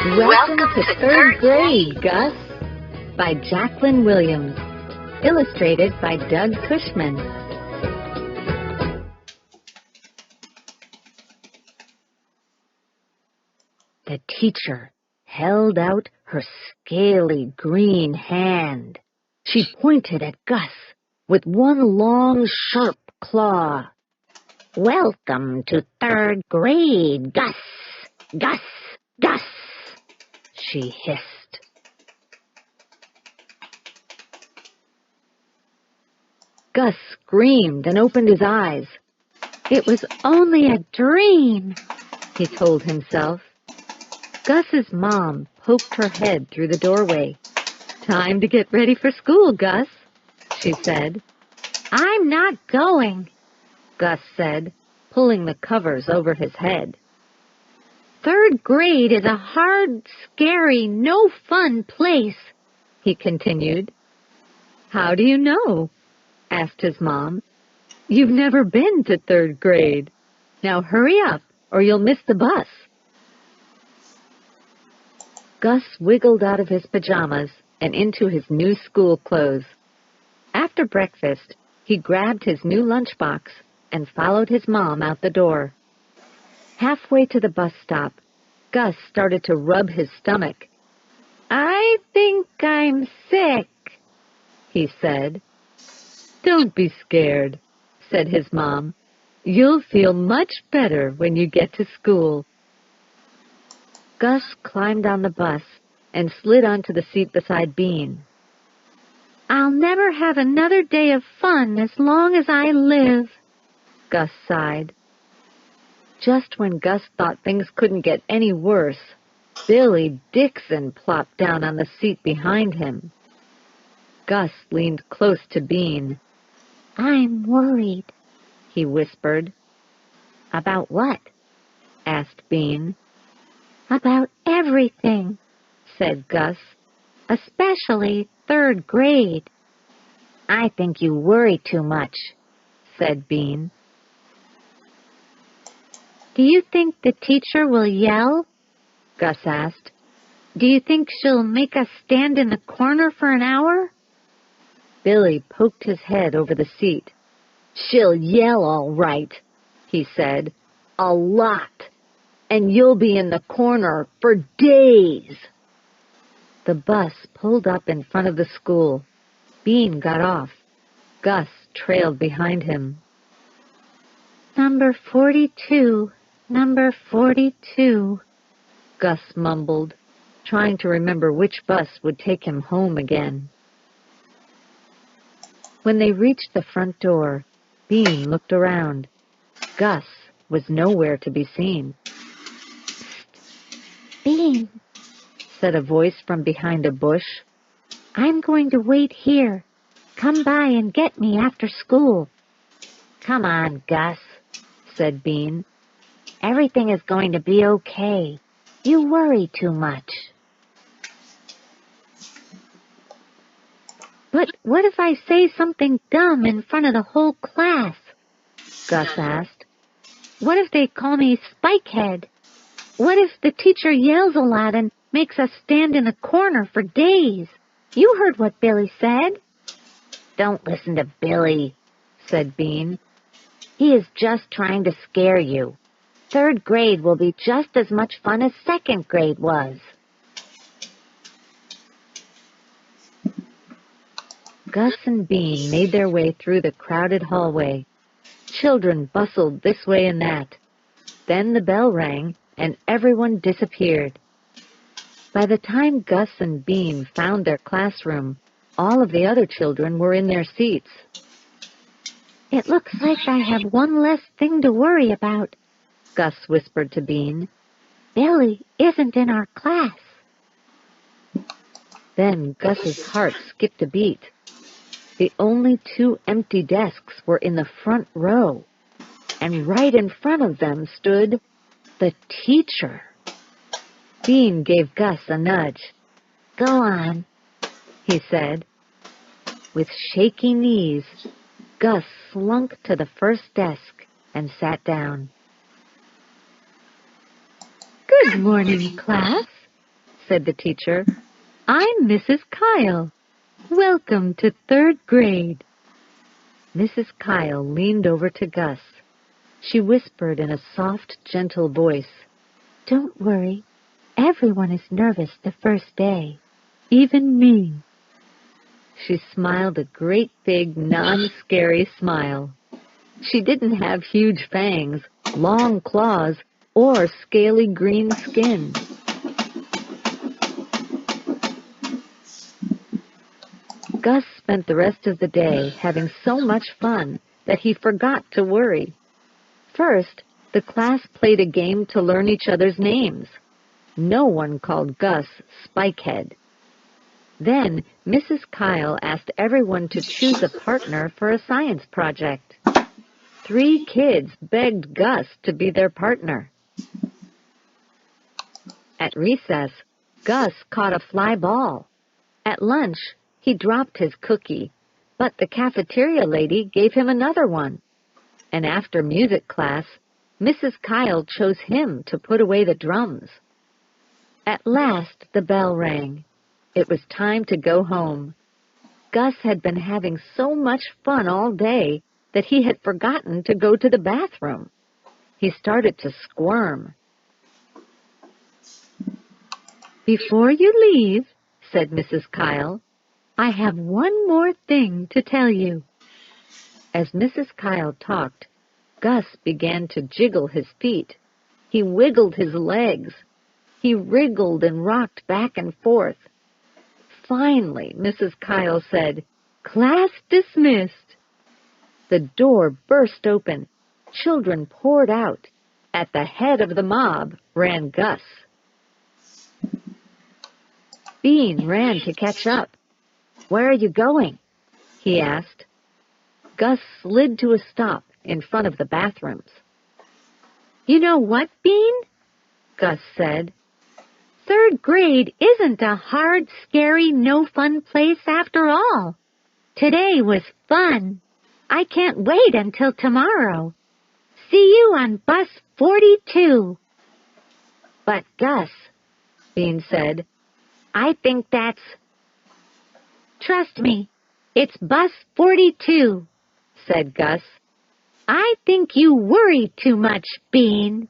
Welcome to third grade, Gus, by Jacqueline Williams, illustrated by Doug Cushman. The teacher held out her scaly green hand. She pointed at Gus with one long, sharp claw. "Welcome to third grade, Gus, Gus, Gus," she hissed. Gus screamed and opened his eyes. It was only a dream, he told himself. Gus's mom poked her head through the doorway. "Time to get ready for school, Gus," she said. "I'm not going," Gus said, pulling the covers over his head. "Third grade is a hard, scary, no-fun place," he continued. "How do you know?" asked his mom. "You've never been to third grade. Now hurry up, or you'll miss the bus." Gus wiggled out of his pajamas and into his new school clothes. After breakfast, he grabbed his new lunchbox and followed his mom out the door. Halfway to the bus stop, Gus started to rub his stomach. "I think I'm sick," he said. "Don't be scared," said his mom. "You'll feel much better when you get to school." Gus climbed on the bus and slid onto the seat beside Bean. "I'll never have another day of fun as long as I live," Gus sighed. Just when Gus thought things couldn't get any worse, Billy Dixon plopped down on the seat behind him. Gus leaned close to Bean. "I'm worried," he whispered. "About what?" asked Bean. "About everything," said Gus, "especially third grade." "I think you worry too much," said Bean. "Do you think the teacher will yell?" Gus asked. "Do you think she'll make us stand in the corner for an hour?" Billy poked his head over the seat. "She'll yell all right," he said. "A lot. And you'll be in the corner for days." The bus pulled up in front of the school. Bean got off. Gus trailed behind him. "Number 42, number 42, Gus mumbled, trying to remember which bus would take him home again. When they reached the front door, Bean looked around. Gus was nowhere to be seen. "Bean," said a voice from behind a bush. "I'm going to wait here. Come by and get me after school." "Come on, Gus," said Bean. "Everything is going to be okay. You worry too much." "But what if I say something dumb in front of the whole class?" Gus asked. "What if they call me Spikehead? What if the teacher yells a lot and makes us stand in a corner for days? You heard what Billy said." "Don't listen to Billy," said Bean. "He is just trying to scare you. Third grade will be just as much fun as second grade was." Gus and Bean made their way through the crowded hallway. Children bustled this way and that. Then the bell rang, and everyone disappeared. By the time Gus and Bean found their classroom, all of the other children were in their seats. "It looks like I have one less thing to worry about," Gus whispered to Bean. "Billy isn't in our class." Then Gus's heart skipped a beat. The only two empty desks were in the front row, and right in front of them stood the teacher. Bean gave Gus a nudge. "Go on," he said. With shaky knees, Gus slunk to the first desk and sat down. "Good morning, class," said the teacher. "I'm Mrs. Kyle. Welcome to 3rd grade." Mrs. Kyle leaned over to Gus. She whispered in a soft, gentle voice, "Don't worry. Everyone is nervous the first day. Even me." She smiled a great big, non-scary smile. She didn't have huge fangs, long claws, or scaly green skin. Gus spent the rest of the day having so much fun that he forgot to worry. First, the class played a game to learn each other's names. No one called Gus Spikehead. Then, Mrs. Kyle asked everyone to choose a partner for a science project. 3 kids begged Gus to be their partner. At recess, Gus caught a fly ball. At lunch, he dropped his cookie, but the cafeteria lady gave him another one. And after music class, Mrs. Kyle chose him to put away the drums. At last, the bell rang. It was time to go home. Gus had been having so much fun all day that he had forgotten to go to the bathroom. He started to squirm. "Before you leave," said Mrs. Kyle, "I have one more thing to tell you." As Mrs. Kyle talked, Gus began to jiggle his feet. He wiggled his legs. He wriggled and rocked back and forth. Finally, Mrs. Kyle said, "Class dismissed." The door burst open. Children poured out. At the head of the mob ran Gus. Bean ran to catch up. "Where are you going?" he asked. Gus slid to a stop in front of the bathrooms. "You know what, Bean?" Gus said. 3rd grade isn't a hard, scary, no-fun place after all. Today was fun. I can't wait until tomorrow. See you on bus 42. "But Gus," Bean said, "I think that's—" "Trust me, it's bus 42, said Gus. "I think you worry too much, Bean."